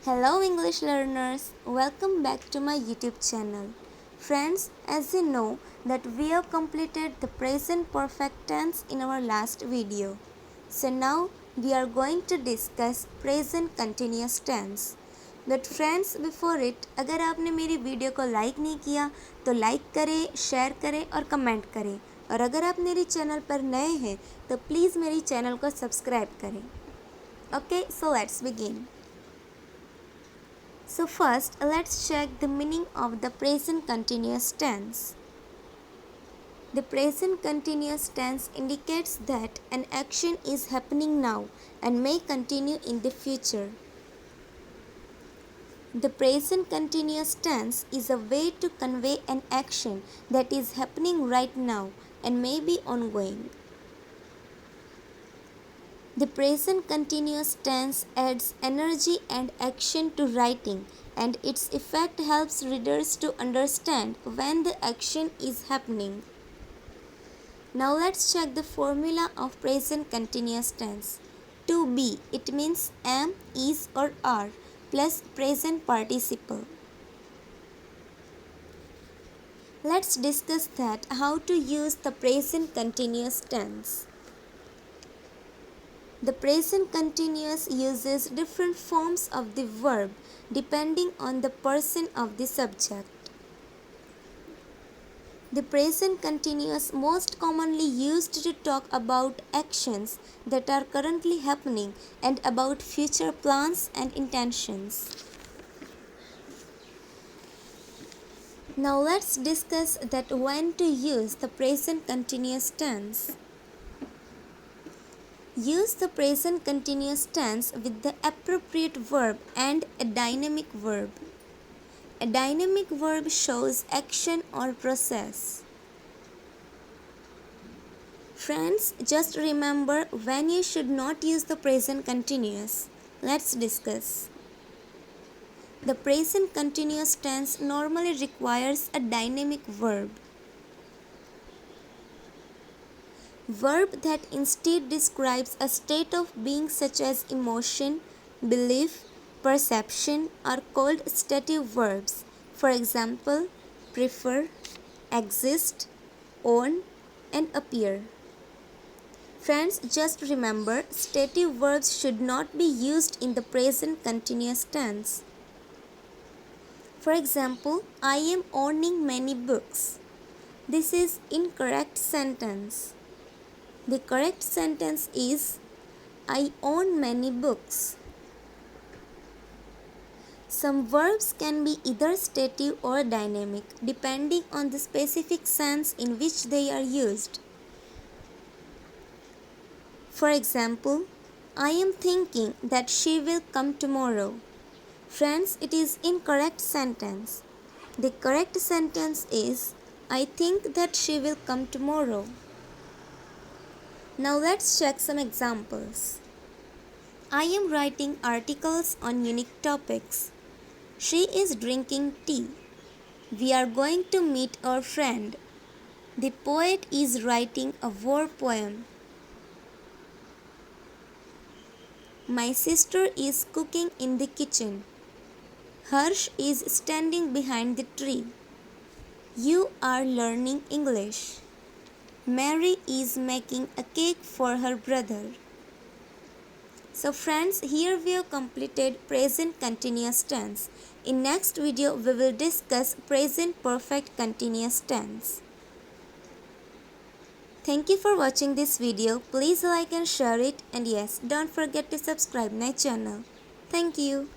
Hello English learners, welcome back to my YouTube channel. Friends, as you know that we have completed the present perfect tense in our last video. So now we are going to discuss present continuous tense. But friends, before it, अगर आपने मेरी video को like नहीं किया तो like करें, share करें और कमेंट करें। और अगर आप मेरे चैनल पर नए हैं तो प्लीज़ मेरी चैनल को सब्सक्राइब करें। Okay, so let's begin. So first, let's check the meaning of the present continuous tense. The present continuous tense indicates that an action is happening now and may continue in the future. The present continuous tense is a way to convey an action that is happening right now and may be ongoing. The present continuous tense adds energy and action to writing, and its effect helps readers to understand when the action is happening. Now let's check the formula of present continuous tense. To be, it means am, is or are plus present participle. Let's discuss that how to use the present continuous tense. The present continuous uses different forms of the verb depending on the person of the subject. The present continuous most commonly used to talk about actions that are currently happening and about future plans and intentions. Now let's discuss that when to use the present continuous tense. Use the present continuous tense with the appropriate verb and a dynamic verb. A dynamic verb shows action or process. Friends, just remember when you should not use the present continuous. Let's discuss. The present continuous tense normally requires a dynamic verb. Verb that instead describes a state of being such as emotion, belief, perception are called stative verbs. For example, prefer, exist, own, and appear. Friends, just remember, stative verbs should not be used in the present continuous tense. For example, I am owning many books. This is incorrect sentence. The correct sentence is, I own many books. Some verbs can be either stative or dynamic, depending on the specific sense in which they are used. For example, I am thinking that she will come tomorrow. Friends, it is incorrect sentence. The correct sentence is, I think that she will come tomorrow. Now let's check some examples. I am writing articles on unique topics. She is drinking tea. We are going to meet our friend. The poet is writing a war poem. My sister is cooking in the kitchen. Harsh is standing behind the tree. You are learning English. Mary is making a cake for her brother. So friends, here we have completed present continuous tense. In next video, we will discuss present perfect continuous tense. Thank you for watching this video. Please like and share it, and yes, don't forget to subscribe my channel. Thank you.